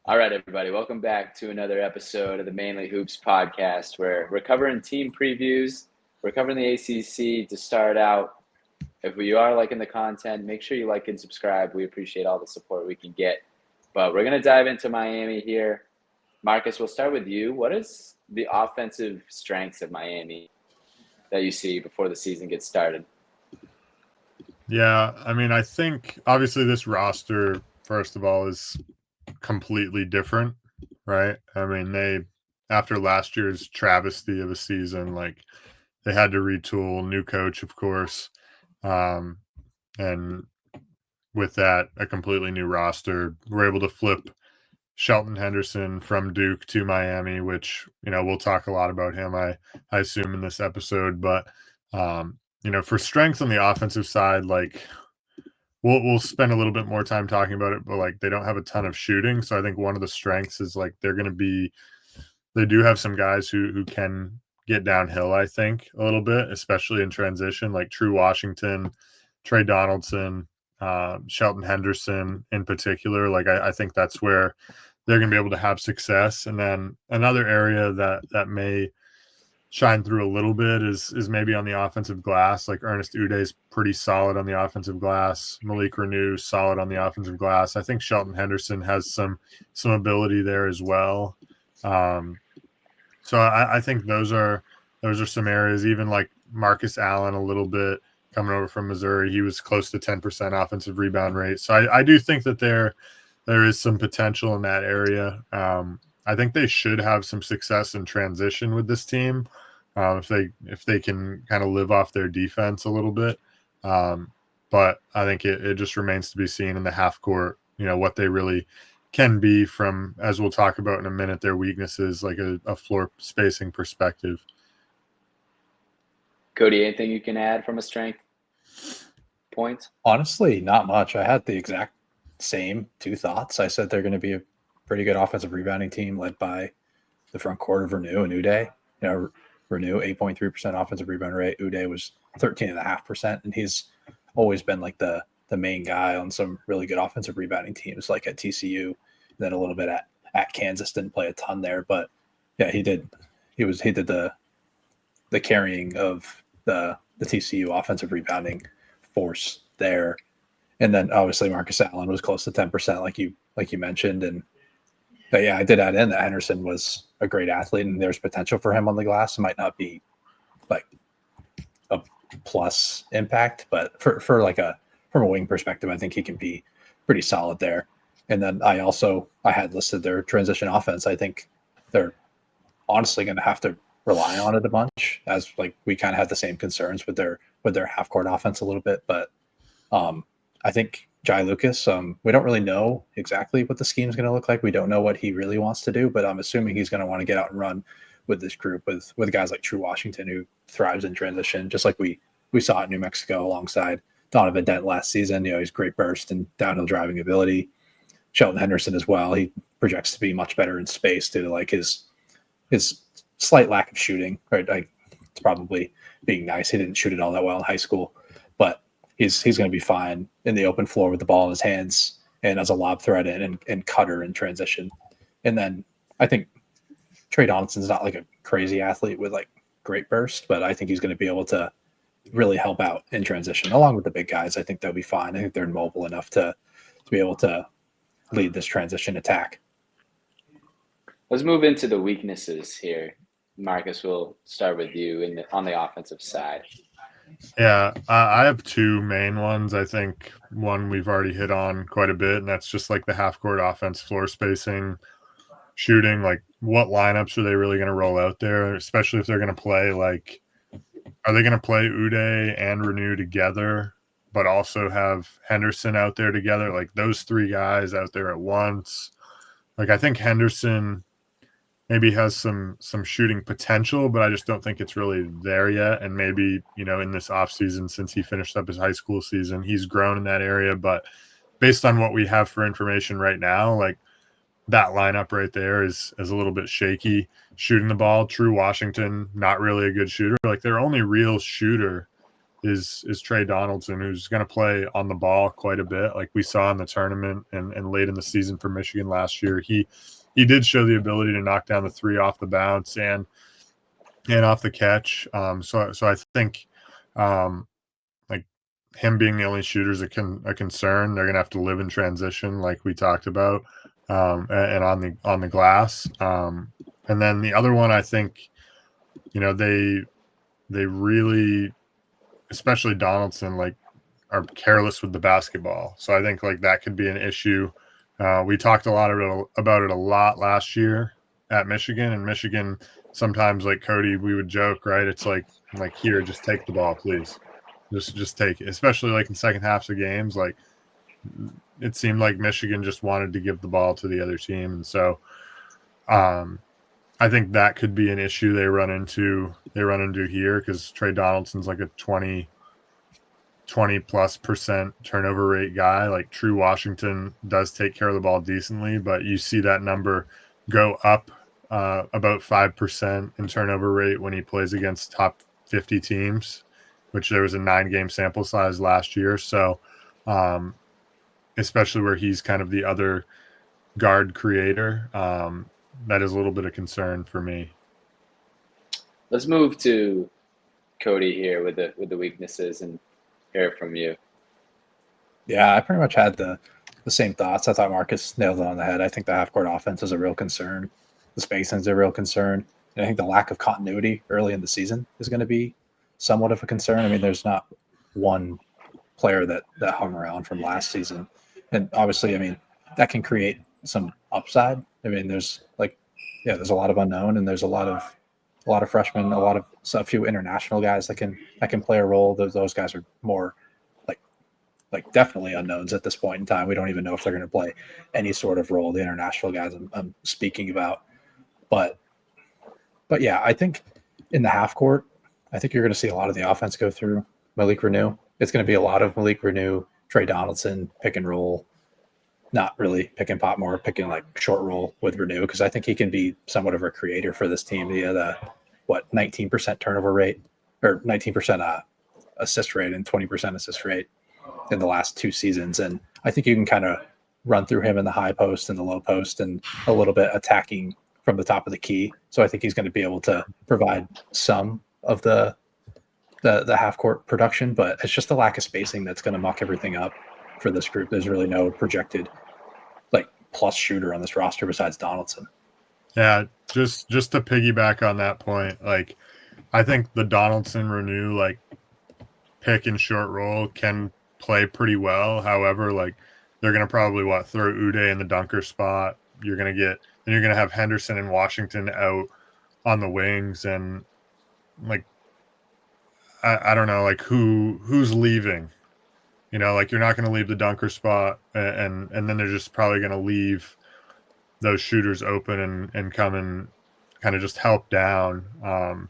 All right, everybody, welcome back to another episode of the Mainly Hoops podcast, where we're covering team previews. We're covering the ACC to start out. If you are liking the content, make sure you like and subscribe. We appreciate all the support we can get. But we're going to dive into Miami here. Marcus, we'll start with you. What is the offensive strengths of Miami that you see before the season gets started? Yeah, I mean, I think obviously this roster, first of all, is completely different, right? I mean, after last year's travesty of a season, like they had to retool, new coach, of course. Um, and with that, a completely new roster. We're able to flip Shelton Henderson from Duke to Miami, which, we'll talk a lot about him, I assume, in this episode. But, for strengths on the offensive side, like we'll spend a little bit more time talking about it, but like they don't have a ton of shooting. So I think one of the strengths is like they do have some guys who can get downhill, I think, a little bit, especially in transition, like True Washington, Trey Donaldson, Shelton Henderson in particular. Like I think that's where they're going to be able to have success. And then another area that may shine through a little bit is maybe on the offensive glass. Like Ernest Uday's pretty solid on the offensive glass. Malik Renew solid on the offensive glass. I think Shelton Henderson has some ability there as well. So I think those are some areas. Even like Marcus Allen a little bit coming over from Missouri, he was close to 10% offensive rebound rate. So I do think that there is some potential in that area. I think they should have some success in transition with this team if they can kind of live off their defense a little bit. But I think it just remains to be seen in the half court, what they really can be from, as we'll talk about in a minute, their weaknesses, like a floor spacing perspective. Cody, anything you can add from a strength point? Honestly, not much. I had the exact same two thoughts. I said they're going to be a pretty good offensive rebounding team led by the front court of Renew and Uday. Renew 8.3% offensive rebound rate. Uday was 13.5%, and he's always been like the main guy on some really good offensive rebounding teams, like at TCU, and then a little bit at Kansas. Didn't play a ton there, but yeah, he did. He did the carrying of the TCU offensive rebounding force there. And then obviously Marcus Allen was close to 10%, like you mentioned. But yeah, I did add in that Henderson was a great athlete, and there's potential for him on the glass. It might not be like a plus impact, but for like from a wing perspective, I think he can be pretty solid there. And then I had listed their transition offense. I think they're honestly going to have to rely on it a bunch, as like we kind of had the same concerns with their half court offense a little bit. But I think Jai Lucas, we don't really know exactly what the scheme is going to look like. We don't know what he really wants to do, but I'm assuming he's going to want to get out and run with this group with guys like True Washington, who thrives in transition, just like we saw at New Mexico alongside Donovan Dent last season. He's great burst and downhill driving ability. Shelton Henderson as well. He projects to be much better in space due to like his slight lack of shooting. Right, like it's probably being nice. He didn't shoot it all that well in high school, but he's going to be fine in the open floor with the ball in his hands and as a lob threat and cutter in transition. And then I think Trey Donaldson's not like a crazy athlete with like great burst, but I think he's going to be able to really help out in transition along with the big guys. I think they'll be fine. I think they're mobile enough to be able to lead this transition attack. Let's move into the weaknesses here. Marcus, we'll start with you on the offensive side. Yeah, I have two main ones. I think one we've already hit on quite a bit, and that's just like the half-court offense, floor spacing, shooting. Like, what lineups are they really going to roll out there, especially if they're going to play, like, are they going to play Uday and Renew together, but also have Henderson out there together? Like, those three guys out there at once. Like, I think Henderson maybe has some shooting potential, but I just don't think it's really there yet. And maybe, in this offseason, since he finished up his high school season, he's grown in that area. But based on what we have for information right now, like that lineup right there is a little bit shaky shooting the ball. True Washington, not really a good shooter. Like their only real shooter is Trey Donaldson, who's going to play on the ball quite a bit, like we saw in the tournament and late in the season for Michigan last year. He did show the ability to knock down the three off the bounce and off the catch. So I think like him being the only shooter is a concern. They're going to have to live in transition, like we talked about, and on the glass. And then the other one, I think, they really, especially Donaldson, like are careless with the basketball. So I think like that could be an issue. We talked about it a lot last year at Michigan, and Michigan sometimes, like Cody, we would joke, right? It's like here, just take the ball, please. Just take it. Especially like in second halves of games, like it seemed like Michigan just wanted to give the ball to the other team. And so I think that could be an issue they run into here, because Trey Donaldson's like a 20+% turnover rate guy. Like True Washington does take care of the ball decently, but you see that number go up about 5% in turnover rate when he plays against top 50 teams, which there was a 9-game sample size last year. So especially where he's kind of the other guard creator, that is a little bit of concern for me. Let's move to Cody here with the weaknesses and hear from you. Yeah, I pretty much had the same thoughts. I thought Marcus nailed it on the head. I think the half-court offense is a real concern. The spacing is a real concern. And I think the lack of continuity early in the season is going to be somewhat of a concern. I mean, there's not one player that hung around from last season. And obviously, I mean, that can create some upside. I mean, there's a lot of unknown, and there's a lot of freshmen, a few international guys that can play a role. Those guys are more like definitely unknowns at this point in time. We don't even know if they're going to play any sort of role. The international guys I'm speaking about, but yeah, I think in the half court, I think you're going to see a lot of the offense go through Malik Reneau. It's going to be a lot of Malik Reneau, Trey Donaldson, pick and roll, not really pick and pop, more picking like short roll with Reneau, because I think he can be somewhat of a creator for this team. He had 19% turnover rate, or 19% assist rate and 20% assist rate in the last 2 seasons. And I think you can kind of run through him in the high post and the low post and a little bit attacking from the top of the key. So I think he's going to be able to provide some of the half court production, but it's just the lack of spacing that's going to muck everything up for this group. There's really no projected like plus shooter on this roster besides Donaldson. Yeah, just to piggyback on that point, like I think the Donaldson Reneau like pick and short roll can play pretty well. However, like they're gonna probably throw Uday in the dunker spot. You're gonna have Henderson and Washington out on the wings, and like I don't know, like who's leaving. Like you're not going to leave the dunker spot, and then they're just probably going to leave those shooters open and come and kind of just help down.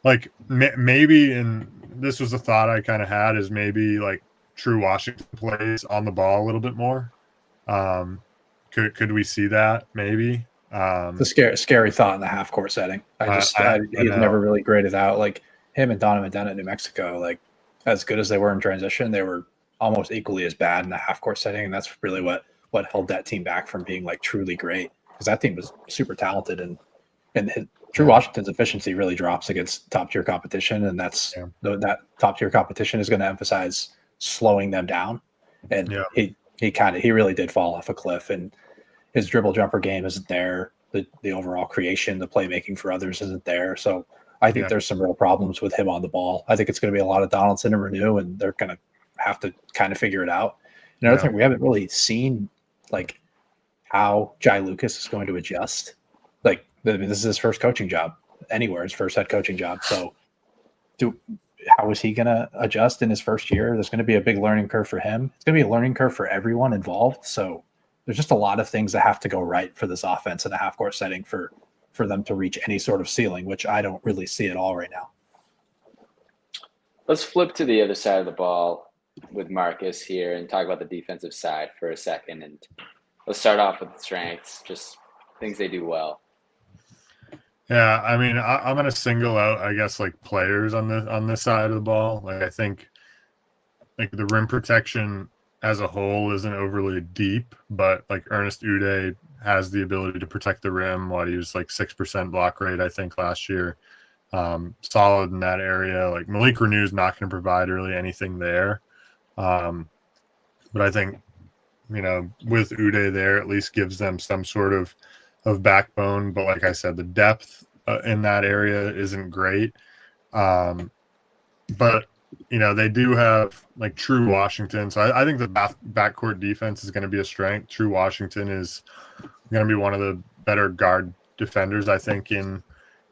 Like maybe, and this was a thought I kind of had, is maybe like True Washington plays on the ball a little bit more. Could we see that maybe? The scary thought in the half court setting. He's never really graded out. Like him and Donovan down at New Mexico, like as good as they were in transition, they were almost equally as bad in the half court setting. And that's really what held that team back from being like truly great, because that team was super talented, and True Washington's efficiency really drops against top tier competition. And that's that top tier competition is going to emphasize slowing them down. And he really did fall off a cliff, and his dribble jumper game isn't there. The overall creation, the playmaking for others isn't there. So I think there's some real problems with him on the ball. I think it's going to be a lot of Donaldson and Reneau, and they're going to have to kind of figure it out. Another thing, we haven't really seen like how Jai Lucas is going to adjust. Like this is his first coaching job anywhere, his first head coaching job. So how is he going to adjust in his first year? There's going to be a big learning curve for him. It's going to be a learning curve for everyone involved. So there's just a lot of things that have to go right for this offense in a half court setting for them to reach any sort of ceiling, which I don't really see at all right now. Let's flip to the other side of the ball with Marcus here and talk about the defensive side for a second. And let's start off with the strengths, just things they do well. Yeah, I mean, I'm gonna single out, I guess, like players on this side of the ball. Like I think like the rim protection as a whole isn't overly deep, but like Ernest Uday has the ability to protect the rim. What he was like 6% block rate, I think, last year. Solid in that area. Like Malik Renew's not going to provide really anything there. But I think, with Uday there, at least gives them some sort of backbone. But like I said, the depth in that area isn't great. But they do have like True Washington. So I think the backcourt defense is going to be a strength. True Washington is going to be one of the better guard defenders, I think, in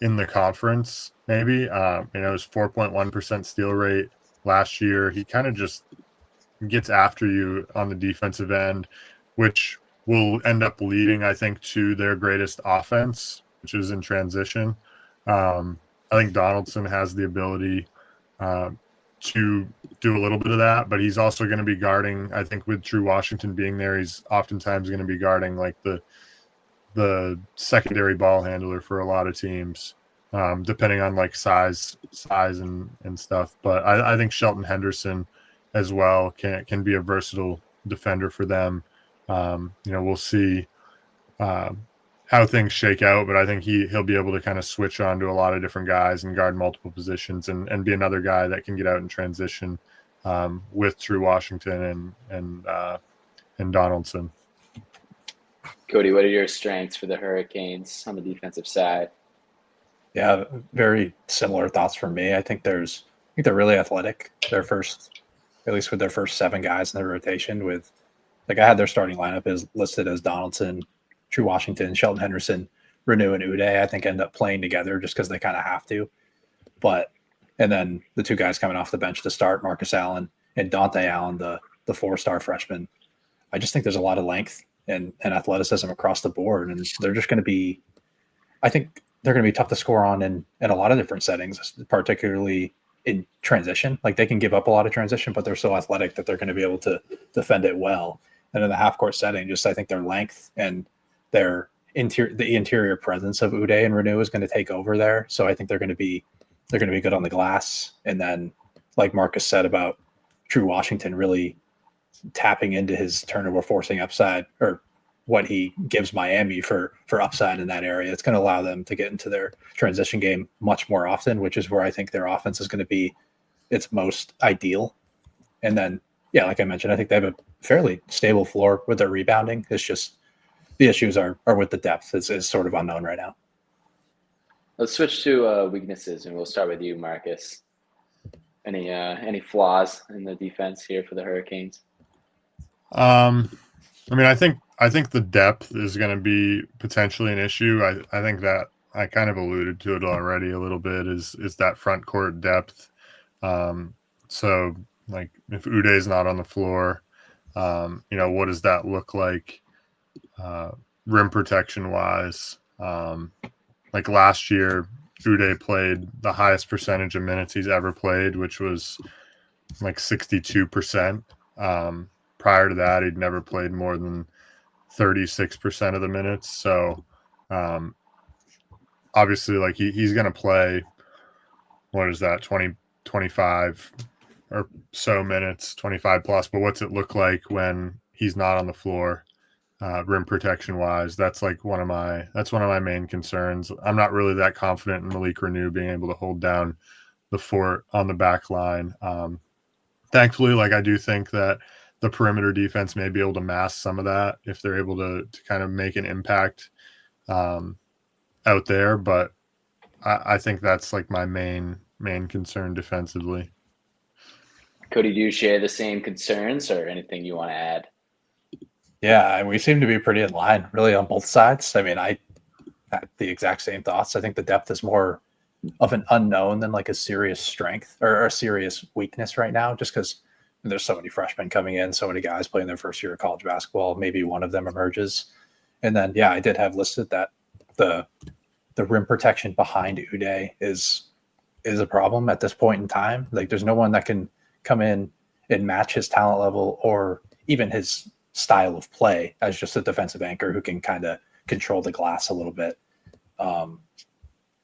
the conference. Maybe it was 4.1% steal rate last year. He kind of just gets after you on the defensive end, which will end up leading, I think, to their greatest offense, which is in transition. I think Donaldson has the ability to do a little bit of that, but he's also going to be guarding. I think with True Washington being there, he's oftentimes going to be guarding like the secondary ball handler for a lot of teams, depending on like size and stuff. But I think Shelton Henderson as well can be a versatile defender for them. We'll see how things shake out, but I think he'll be able to kind of switch on to a lot of different guys and guard multiple positions and be another guy that can get out in transition with True Washington and Donaldson. Cody, what are your strengths for the Hurricanes on the defensive side? Yeah, very similar thoughts from me. I think they're really athletic. At least with their first 7 guys in the rotation, with like I had their starting lineup is listed as Donaldson, True Washington, Shelton Henderson, Renew, and Uday. I think end up playing together just because they kind of have to. And then the 2 guys coming off the bench to start, Marcus Allen and Dante Allen, the 4-star freshman. I just think there's a lot of length and athleticism across the board, and they're just going to be. I think they're going to be tough to score on in a lot of different settings, particularly in transition. Like they can give up a lot of transition, but they're so athletic that they're going to be able to defend it well. And in the half court setting, just I think their length and the interior presence of Uday and Renew is going to take over there. So I think they're going to be good on the glass. And then, like Marcus said about True Washington, really tapping into his turnover forcing upside, or what he gives Miami for upside in that area. It's going to allow them to get into their transition game much more often, which is where I think their offense is going to be its most ideal. And then, yeah, like I mentioned, I think they have a fairly stable floor with their rebounding. It's just the issues are with the depth is sort of unknown right now. Let's switch to weaknesses, and we'll start with you, Marcus. Any flaws in the defense here for the Hurricanes? I mean, I think the depth is going to be potentially an issue. I think that I kind of alluded to it already a little bit is that front court depth. So like if Uday's not on the floor, what does that look like rim protection wise? Like last year, Uday played the highest percentage of minutes he's ever played, which was like 62%. Prior to that, he'd never played more than 36% of the minutes. So obviously, like he's going to play, what is that, 20, 25 or so minutes, 25 plus. But what's it look like when he's not on the floor? Rim protection wise, that's one of my main concerns. I'm not really that confident in Malik Renew being able to hold down the fort on the back line. Thankfully, like I do think that the perimeter defense may be able to mask some of that if they're able to kind of make an impact out there. But I think that's like my main concern defensively. Cody, do you share the same concerns or anything you want to add? Yeah, we seem to be pretty in line, really, on both sides. I mean, I had the exact same thoughts. I think the depth is more of an unknown than like a serious strength or a serious weakness right now, just because there's so many freshmen coming in, so many guys playing their first year of college basketball. Maybe one of them emerges. And then, yeah, I did have listed that the rim protection behind Uday is a problem at this point in time. Like there's no one that can come in and match his talent level or even his style of play as just a defensive anchor who can kind of control the glass a little bit.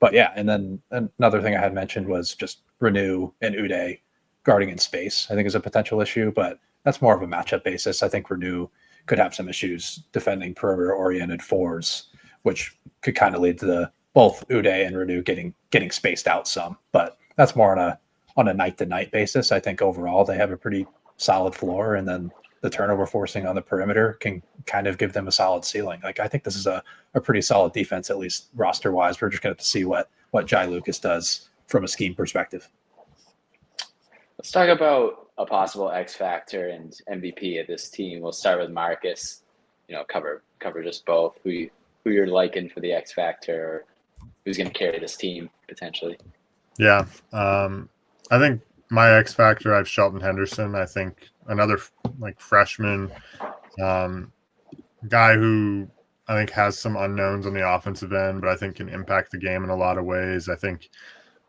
But yeah, and then another thing I had mentioned was just Renew and Uday guarding in space, I think is a potential issue, but that's more of a matchup basis. I think Renew could have some issues defending perimeter-oriented fours, which could kind of lead to both Uday and Renew getting spaced out some. But that's more on a night-to-night basis. I think overall they have a pretty solid floor, and then the turnover forcing on the perimeter can kind of give them a solid ceiling. Like, I think this is a pretty solid defense, at least roster-wise. We're just going to have to see what Jai Lucas does from a scheme perspective. Let's talk about a possible X factor and MVP of this team. We'll start with Marcus. Cover just both. Who you're liking for the X factor, or who's going to carry this team potentially? Yeah, I think my X factor, I have Shelton Henderson. I think another freshman guy who I think has some unknowns on the offensive end, but I think can impact the game in a lot of ways. I think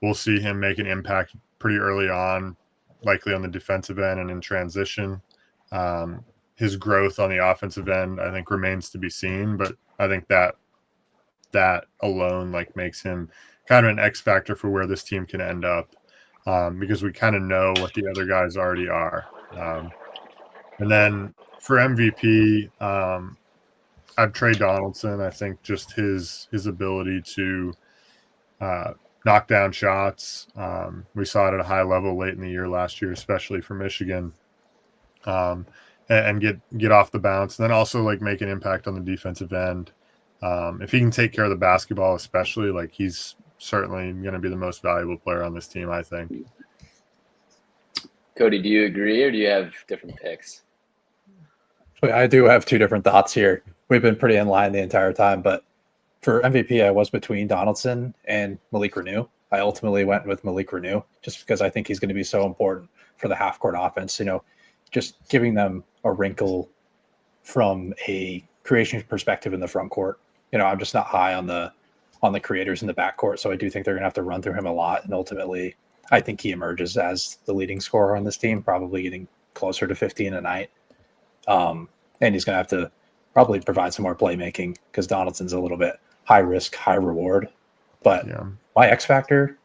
we'll see him make an impact pretty early on, likely on the defensive end and in transition. His growth on the offensive end, I think, remains to be seen, but I think that alone makes him kind of an X factor for where this team can end up, because we kind of know what the other guys already are. And then for MVP, I've Trey Donaldson. I think just his ability to knock down shots. We saw it at a high level late in the year last year, especially for Michigan, and get off the bounce. And then also make an impact on the defensive end. If he can take care of the basketball, especially, he's certainly going to be the most valuable player on this team, I think. Cody, do you agree, or do you have different picks? I do have two different thoughts here. We've been pretty in line the entire time, but for MVP, I was between Donaldson and Malik Renew. I ultimately went with Malik Renew just because I think he's going to be so important for the half-court offense. Just giving them a wrinkle from a creation perspective in the front court. I'm just not high on the creators in the backcourt, so I do think they're going to have to run through him a lot, and ultimately, I think he emerges as the leading scorer on this team, probably getting closer to 15 a night. And he's going to have to probably provide some more playmaking because Donaldson's a little bit high risk, high reward. But my X factor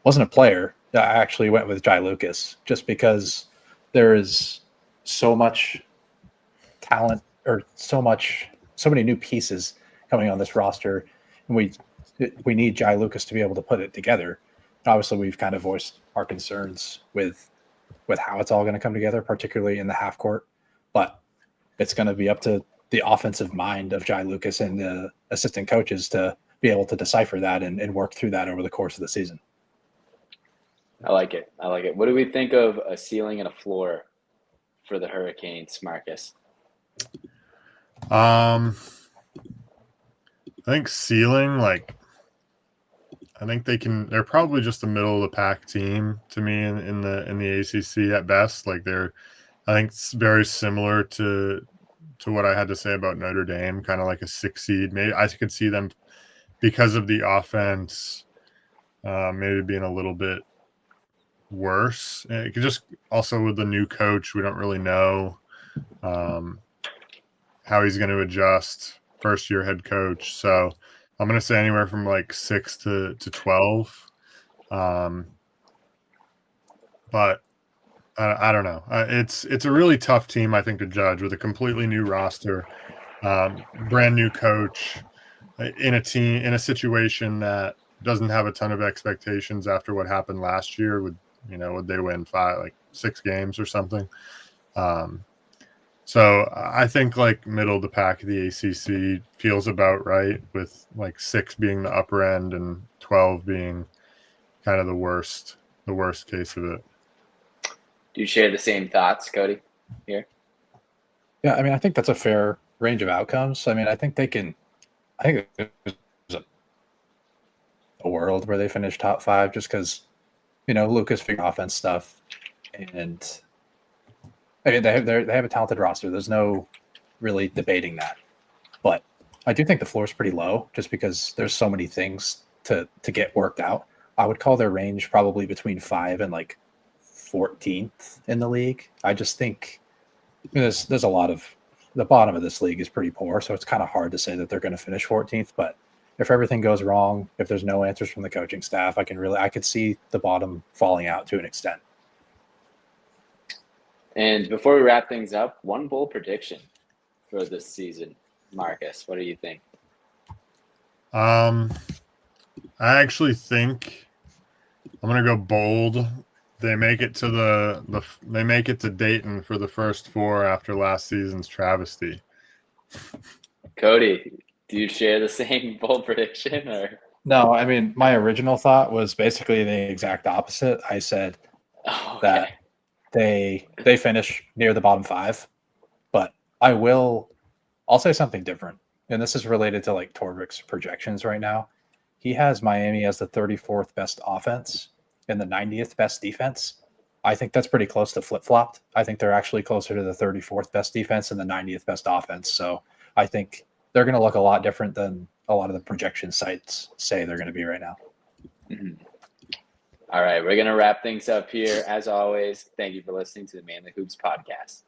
wasn't a player. I actually went with Jai Lucas just because there is so much talent or so many new pieces coming on this roster. And we need Jai Lucas to be able to put it together. Obviously, we've kind of voiced our concerns with how it's all going to come together, particularly in the half court. But it's going to be up to the offensive mind of Jai Lucas and the assistant coaches to be able to decipher that and work through that over the course of the season. I like it. What do we think of a ceiling and a floor for the Hurricanes, Marcus? I think ceiling, I think they're probably just a middle of the pack team to me in the ACC at best. I think it's very similar to what I had to say about Notre Dame, kind of like a 6 seed. Maybe I could see them, because of the offense, maybe being a little bit worse. It could just also with the new coach, we don't really know how he's going to adjust. First year head coach, so I'm going to say anywhere from 6 to 12. But I don't know. It's a really tough team, I think, to judge with a completely new roster, brand new coach, in a situation that doesn't have a ton of expectations after what happened last year. Would they win 6 games or something? So I think middle of the pack of the ACC feels about right, with 6 being the upper end and 12 being kind of the worst case of it. Do you share the same thoughts, Cody, here? Yeah, I think that's a fair range of outcomes. I think there's a world where they finish top 5 just because, Lucas figure offense stuff, and they have a talented roster. There's no really debating that. But I do think the floor is pretty low just because there's so many things to get worked out. I would call their range probably between 5 and 14th in the league. I just think there's a lot of the bottom of this league is pretty poor, so it's kind of hard to say that they're going to finish 14th. But if everything goes wrong, if there's no answers from the coaching staff, I could see the bottom falling out to an extent. And before we wrap things up, one bold prediction for this season. Marcus, what do you think? I actually think I'm gonna go bold. They make it to they make it to Dayton for the first four after last season's travesty. Cody, do you share the same bold prediction or? No, I mean, my original thought was basically the exact opposite. I said that they finish near the bottom five, but I'll say something different. And this is related to like Torvik's projections right now. He has Miami as the 34th best offense and the 90th best defense. I think that's pretty close to flip-flopped. I think they're actually closer to the 34th best defense and the 90th best offense. So I think they're going to look a lot different than a lot of the projection sites say they're going to be right now. Mm-hmm. All right, we're going to wrap things up here. As always, thank you for listening to the Manly Hoops podcast.